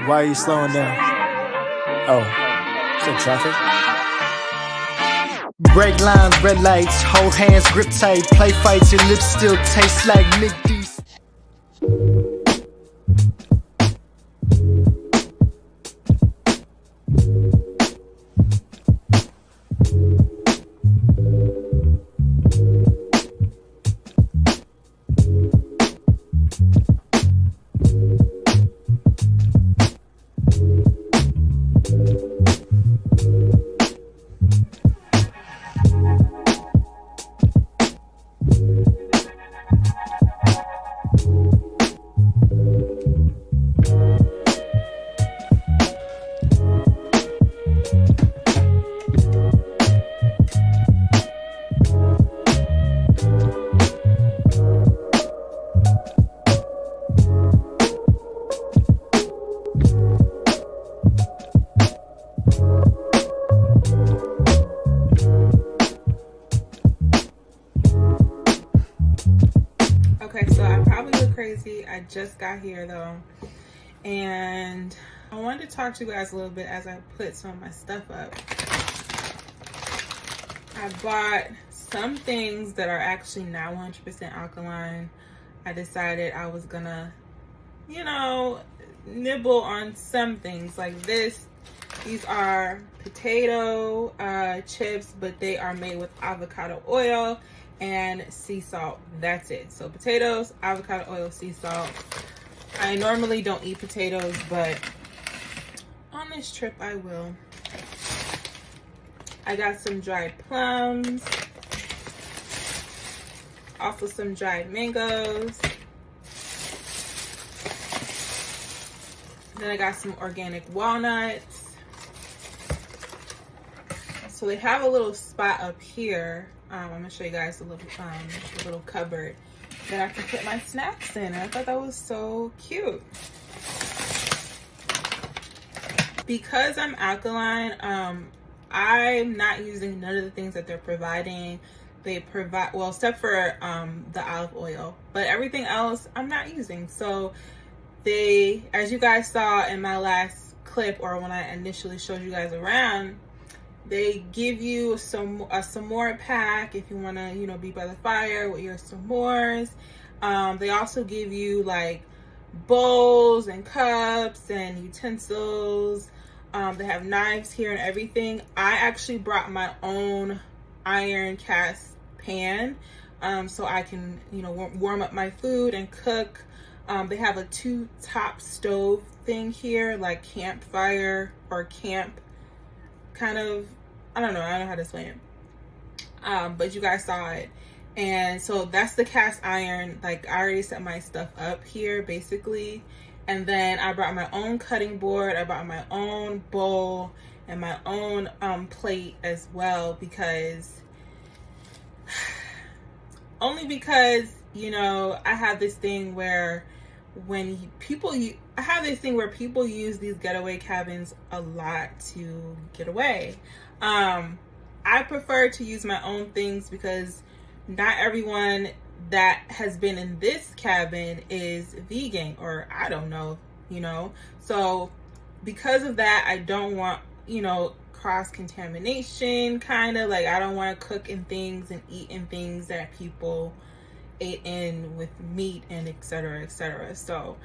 Why are you slowing down? Oh, is that traffic? Break lines, red lights, hold hands, grip tight, play fights, your lips still taste like Nick D's. Okay, so I probably look crazy. I just got here though, and I wanted to talk to you guys a little bit as I put some of my stuff up. I bought some things that are actually not 100% alkaline. I decided I was gonna, you know, nibble on some things like this. These are potato chips, but they are made with avocado oil and sea salt. That's it. So potatoes, avocado oil, sea salt. I normally don't eat potatoes, but on this trip I will. I got some dried plums, also some dried mangoes. Then I got some organic walnuts. So they have a little spot up here. I'm gonna show you guys a little cupboard that I can put my snacks in. And I thought that was so cute. Because I'm alkaline, I'm not using none of the things that they're providing. They provide, well, except for the olive oil, but everything else I'm not using. So they, as you guys saw in my last clip, or when I initially showed you guys around, they give you a s'more pack if you want to, you know, be by the fire with your s'mores. They also give you like bowls and cups and utensils. They have knives here and everything. I actually brought my own iron cast pan so I can, you know, warm up my food and cook. They have a 2-top stove thing here, like campfire or camp kind of, I don't know how to explain it, but you guys saw it. And so that's the cast iron. Like I already set my stuff up here basically, and then I brought my own cutting board, I brought my own bowl and my own plate as well, because only because, you know, I have this thing where when people use these getaway cabins a lot to get away. I prefer to use my own things because not everyone that has been in this cabin is vegan, or I don't know, you know. So because of that, I don't want, you know, cross contamination, kind of like I don't want to cook in things and eat in things that people ate in with meat and etc, etc. So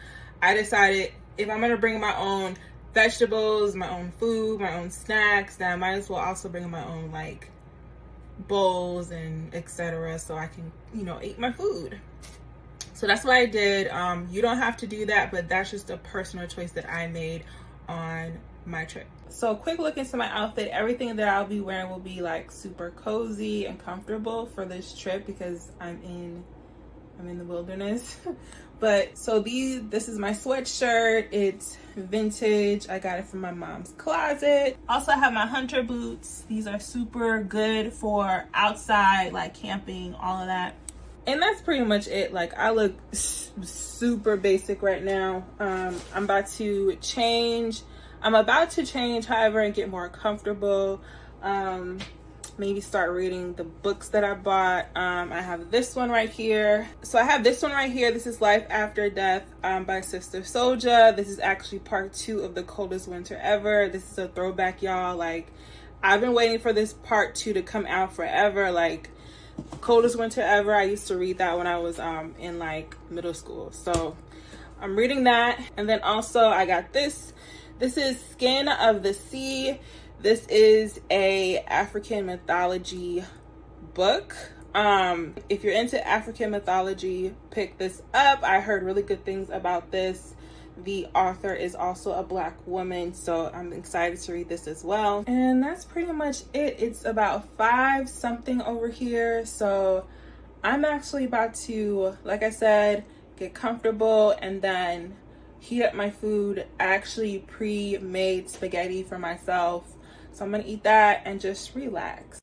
I decided if I'm gonna bring my own vegetables, my own food, my own snacks, then I might as well also bring my own like bowls and etc, so I can, you know, eat my food. So that's what I did. You don't have to do that, but that's just a personal choice that I made on my trip. So quick look into my outfit. Everything that I'll be wearing will be like super cozy and comfortable for this trip because I'm in the wilderness. But so this is my sweatshirt. It's vintage. I got it from my mom's closet. Also I have my hunter boots. These are super good for outside, like camping, all of that. And that's pretty much it. Like I look super basic right now. I'm about to change, however, and get more comfortable. maybe start reading the books that I bought. I have this one right here. So I have this one right here. This is Life After Death by Sister Soldier. This is actually part 2 of The Coldest Winter Ever. This is a throwback, y'all. Like, I've been waiting for this part 2 to come out forever. Like, Coldest Winter Ever, I used to read that when I was in like middle school. So I'm reading that. And then also I got this. This is Skin of the Sea. This is a African mythology book. If you're into African mythology, pick this up. I heard really good things about this. The author is also a Black woman, so I'm excited to read this as well. And that's pretty much it. It's about 5 something over here. So I'm actually about to, like I said, get comfortable and then heat up my food. I actually pre-made spaghetti for myself. So I'm gonna eat that and just relax.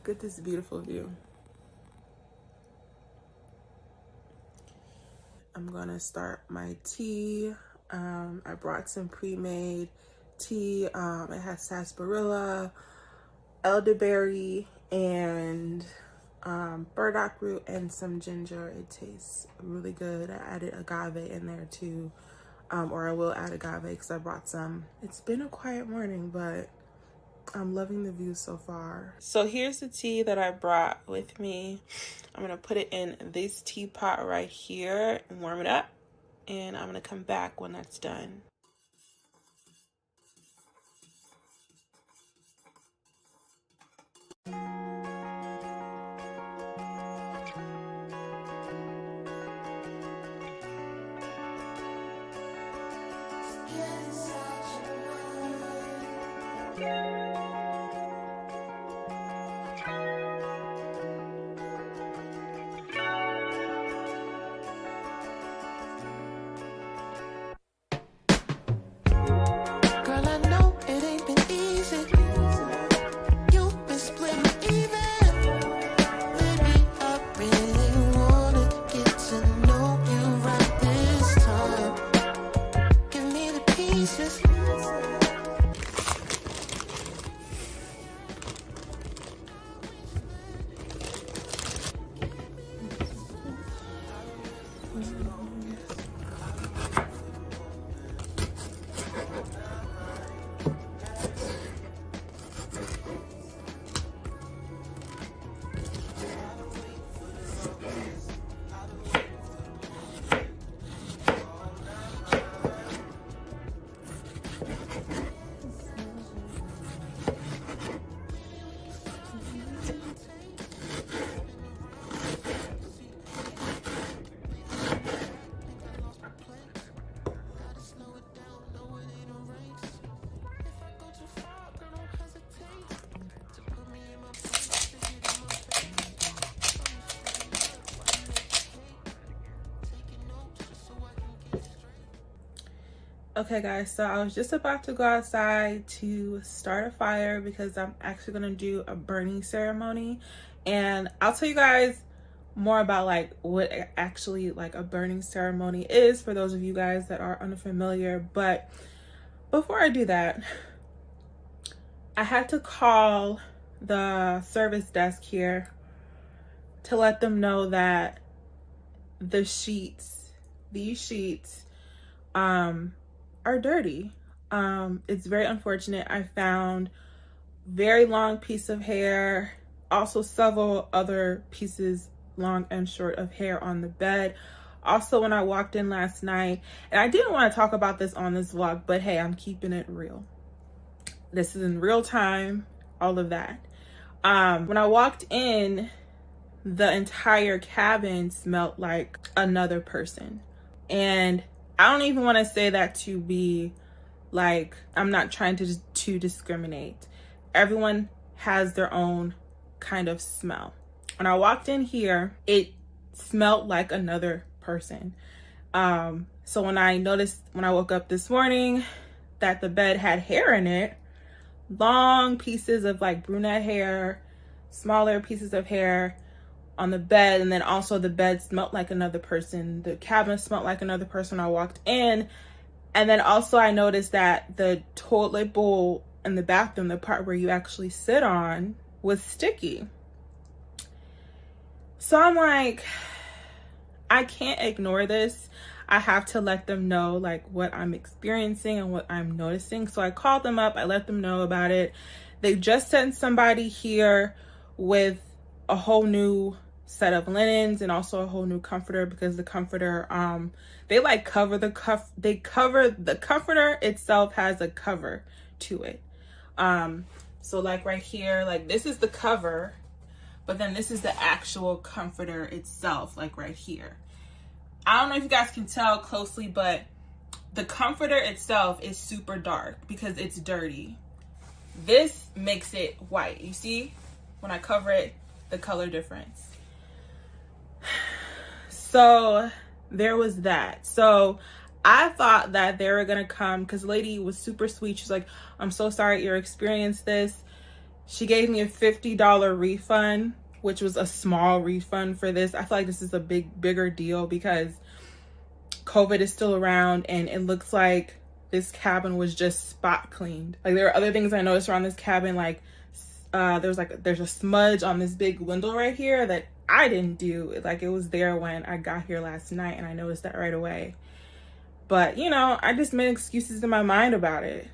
Look at this beautiful view. I'm gonna start my tea. I brought some pre-made tea. It has sarsaparilla, elderberry, and burdock root and some ginger. It tastes really good. I added agave in there too, or I will add agave because I brought some. It's been a quiet morning, but I'm loving the view so far. So here's the tea that I brought with me. I'm gonna put it in this teapot right here and warm it up, and I'm gonna come back when that's done. Okay guys, so I was just about to go outside to start a fire because I'm actually gonna do a burning ceremony, and I'll tell you guys more about like what actually like a burning ceremony is for those of you guys that are unfamiliar. But before I do that, I had to call the service desk here to let them know that the sheets, these sheets, are dirty. It's very unfortunate. I found very long piece of hair, also several other pieces, long and short, of hair on the bed. Also, when I walked in last night, and I didn't want to talk about this on this vlog, but hey, I'm keeping it real. This is in real time, all of that. When I walked in, the entire cabin smelled like another person. And I don't even want to say that to be like, I'm not trying to discriminate. Everyone has their own kind of smell. When I walked in here, it smelled like another person. So when I woke up this morning that the bed had hair in it, long pieces of like brunette hair, smaller pieces of hair on the bed, and then also the bed smelled like another person. The cabin smelled like another person when I walked in. And then also I noticed that the toilet bowl in the bathroom, the part where you actually sit on, was sticky. So I'm like, I can't ignore this. I have to let them know like what I'm experiencing and what I'm noticing. So I called them up, I let them know about it. They just sent somebody here with a whole new set of linens and also a whole new comforter, because the comforter, they like cover the comforter itself has a cover to it. So like right here, like this is the cover, but then this is the actual comforter itself, like right here. I don't know if you guys can tell closely, but the comforter itself is super dark because it's dirty. This makes it white. You see, when I cover it, the color difference. So there was that. So I thought that they were gonna come, because the lady was super sweet. She's like, I'm so sorry you experienced this. She gave me a $50 refund, which was a small refund for this. I feel like this is a bigger deal because COVID is still around, and it looks like this cabin was just spot cleaned. Like there are other things I noticed around this cabin, like there's a smudge on this big window right here that I didn't do. Like it was there when I got here last night, and I noticed that right away. But you know, I just made excuses in my mind about it.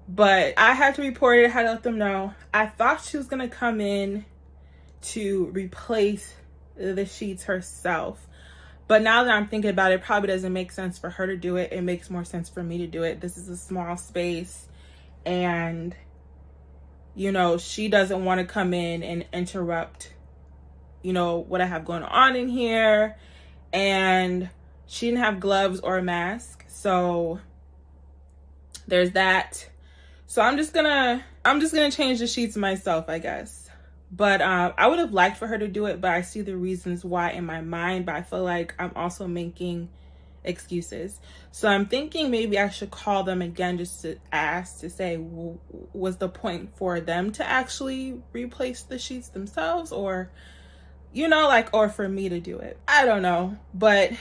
But I had to report it, I had to let them know. I thought she was gonna come in to replace the sheets herself. But now that I'm thinking about it, probably doesn't make sense for her to do it. It makes more sense for me to do it. This is a small space, and you know, she doesn't want to come in and interrupt, you know, what I have going on in here. And she didn't have gloves or a mask, so there's that. So I'm just gonna change the sheets myself, I guess. But I would have liked for her to do it, but I see the reasons why in my mind, but I feel like I'm also making excuses. So I'm thinking maybe I should call them again just to ask, to say, was the point for them to actually replace the sheets themselves, or, you know, like, or for me to do it? I don't know, but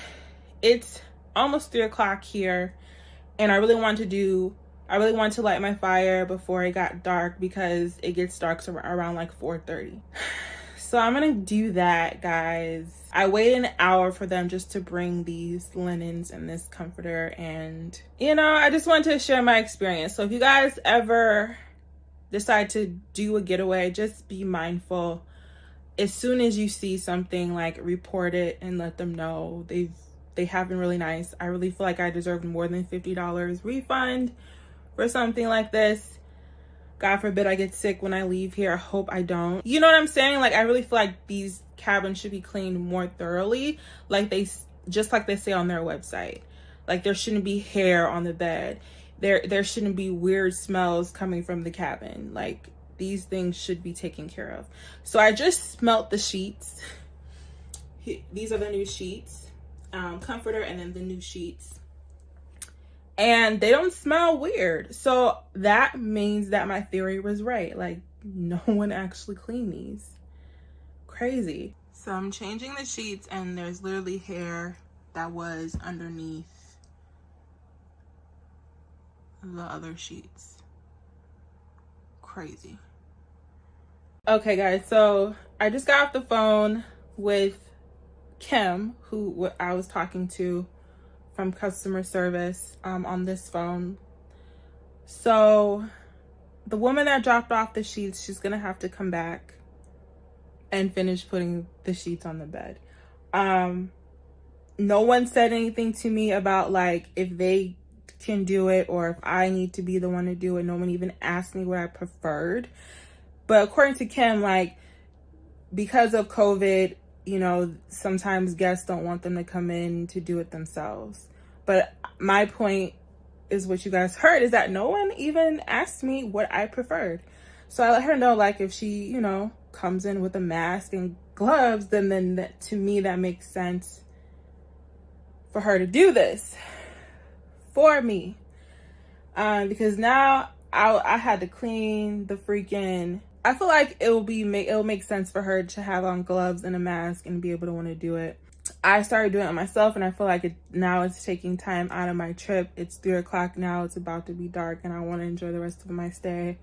it's almost 3 o'clock here, and I really want to light my fire before it got dark, because it gets dark around like 4:30. So I'm gonna do that, guys. I waited an hour for them just to bring these linens and this comforter, and you know, I just wanted to share my experience. So if you guys ever decide to do a getaway, just be mindful. As soon as you see something, like, report it and let them know. They have been really nice. I really feel like I deserved more than $50 refund for something like this. God forbid I get sick when I leave here. I hope I don't. You know what I'm saying? Like, I really feel like these cabins should be cleaned more thoroughly. Like just like they say on their website. Like, there shouldn't be hair on the bed. There shouldn't be weird smells coming from the cabin. Like, these things should be taken care of. So I just smelt the sheets. These are the new sheets. Comforter, and then the new sheets. and they don't smell weird. So that means that my theory was right. Like, no one actually cleaned these. Crazy. So I'm changing the sheets, and there's literally hair that was underneath the other sheets. Crazy. Okay guys, so I just got off the phone with Kim, who I was talking to from customer service on this phone. So the woman that dropped off the sheets, she's gonna have to come back and finish putting the sheets on the bed. No one said anything to me about like if they can do it or if I need to be the one to do it. No one even asked me what I preferred. But according to Kim, like, because of COVID, you know, sometimes guests don't want them to come in to do it themselves. But my point is what you guys heard, is that no one even asked me what I preferred. So I let her know, like, if she, you know, comes in with a mask and gloves, then that, to me, that makes sense for her to do this for me. Because now I had to clean the freaking... I feel like it'll make sense for her to have on gloves and a mask and be able to want to do it. I started doing it myself, and I feel like now it's taking time out of my trip. It's 3 o'clock now. It's about to be dark, and I want to enjoy the rest of my stay.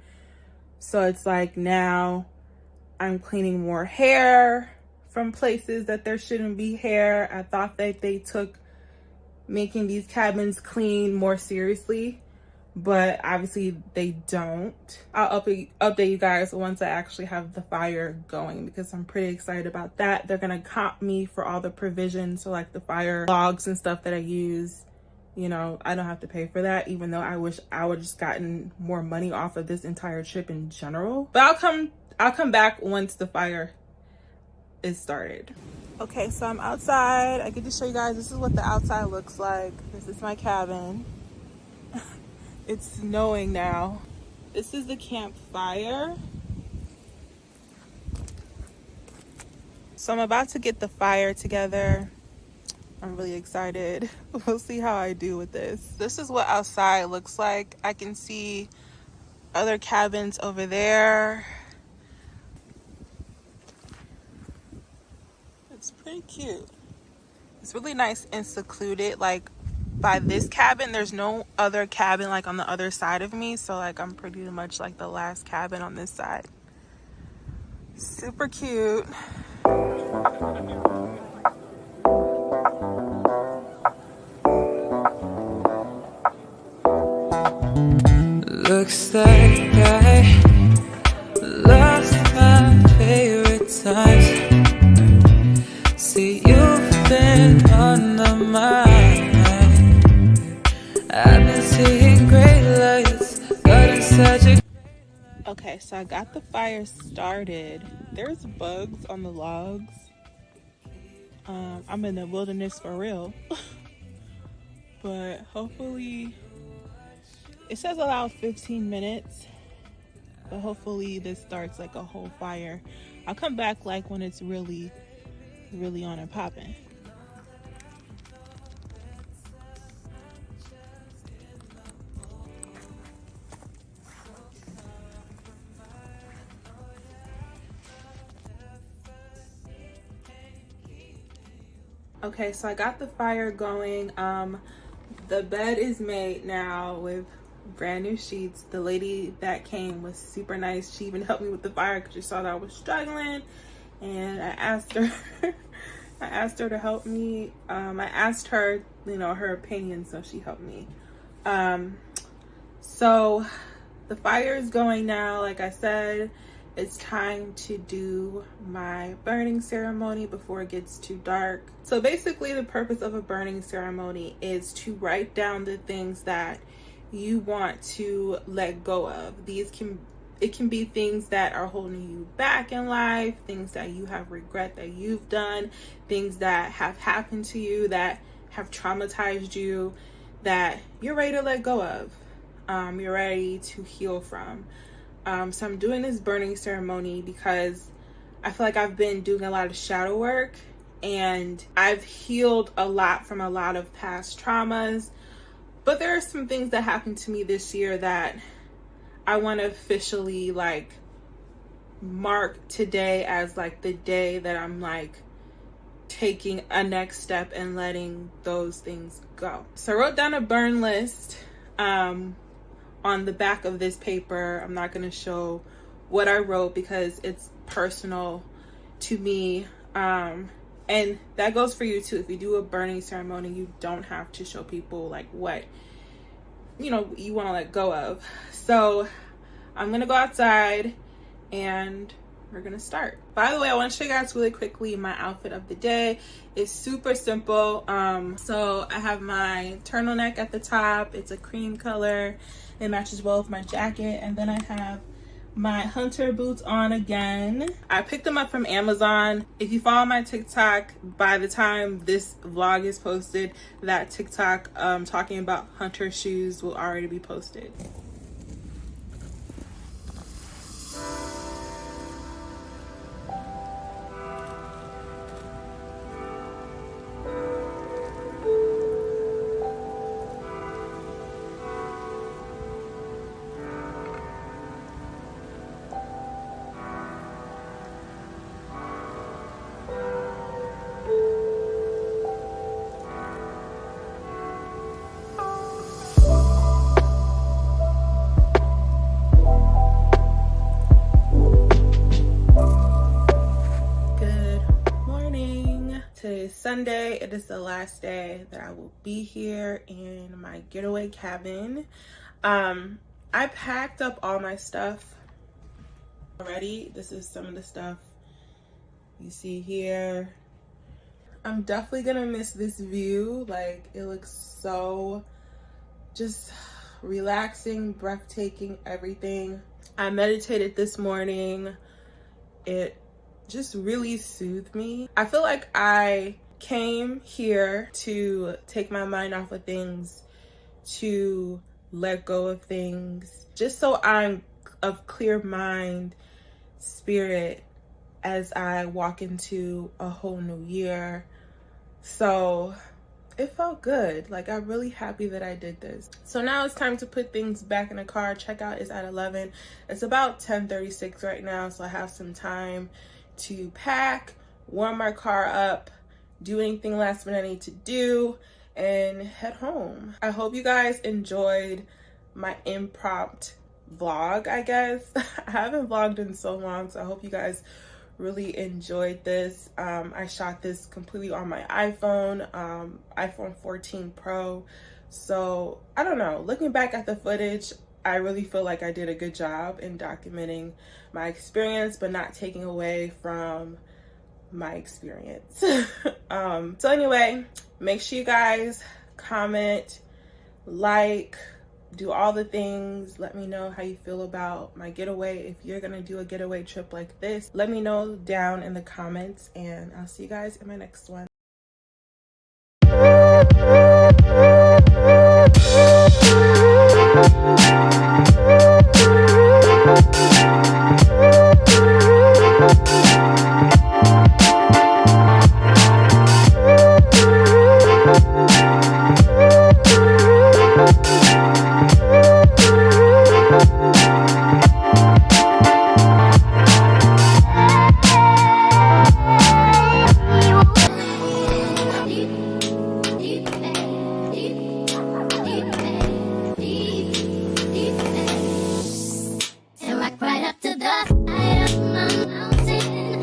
So it's like now I'm cleaning more hair from places that there shouldn't be hair. I thought that they took making these cabins clean more seriously, but obviously they don't. I'll update you guys once I actually have the fire going, because I'm pretty excited about that. They're gonna comp me for all the provisions, so like the fire logs and stuff that I use. You know, I don't have to pay for that, even though I wish I would just gotten more money off of this entire trip in general. But I'll come back once the fire is started. Okay, so I'm outside. I get to show you guys, this is what the outside looks like. This is my cabin. It's snowing now. This is the campfire. So I'm about to get the fire together. I'm really excited. We'll see how I do with this. This is what outside looks like. I can see other cabins over there. It's pretty cute. It's really nice and secluded. Like, by this cabin, there's no other cabin like on the other side of me, so like I'm pretty much like the last cabin on this side. Super cute. Looks like I lost my favorite times. See, you've been on the mind. I've been seeing great lights, but it's such a... Okay, so I got the fire started. There's bugs on the logs. I'm in the wilderness for real. But hopefully, it says allow 15 minutes, but hopefully this starts like a whole fire. I'll come back like when it's really on and popping. Okay, so I got the fire going. The bed is made now with brand new sheets. The lady that came was super nice. She even helped me with the fire because she saw that I was struggling, and I asked her I asked her to help me. I asked her, you know, her opinion, so she helped me. So the fire is going now. Like I said, it's time to do my burning ceremony before it gets too dark. So basically the purpose of a burning ceremony is to write down the things that you want to let go of. It can be things that are holding you back in life, things that you have regret that you've done, things that have happened to you that have traumatized you, that you're ready to let go of. You're ready to heal from. So I'm doing this burning ceremony because I feel like I've been doing a lot of shadow work, and I've healed a lot from a lot of past traumas. But there are some things that happened to me this year that I want to officially like mark today as like the day that I'm like taking a next step and letting those things go. So I wrote down a burn list on the back of this paper. I'm not going to show what I wrote because it's personal to me. And that goes for you too. If you do a burning ceremony, you don't have to show people like what, you know, you want to let go of. So I'm going to go outside and we're going to start. By the way, I want to show you guys really quickly my outfit of the day. It's super simple. So I have my turtleneck at the top. It's a cream color. It matches well with my jacket. And then I have my hunter boots on again. I picked them up from Amazon. If you follow my TikTok, by the time this vlog is posted, that TikTok talking about hunter shoes will already be posted. Today's Sunday. It is the last day that I will be here in my getaway cabin. I packed up all my stuff already. This is some of the stuff you see here. I'm definitely gonna miss this view. Like, it looks so just relaxing, breathtaking, everything. I meditated this morning. It just really soothed me. I feel like I came here to take my mind off of things, to let go of things, just so I'm of clear mind, spirit, as I walk into a whole new year. So it felt good. Like, I'm really happy that I did this. So now it's time to put things back in the car. Checkout is at 11. It's about 10:36 right now, so I have some time to pack, warm my car up, do anything last minute I need to do, and head home. I hope you guys enjoyed my impromptu vlog, I guess. I haven't vlogged in so long, so I hope you guys really enjoyed this. I shot this completely on my iPhone, iPhone 14 Pro. So I don't know, looking back at the footage, I really feel like I did a good job in documenting my experience, but not taking away from my experience. So anyway, make sure you guys comment, like, do all the things. Let me know how you feel about my getaway. If you're gonna do a getaway trip like this, let me know down in the comments, and I'll see you guys in my next one.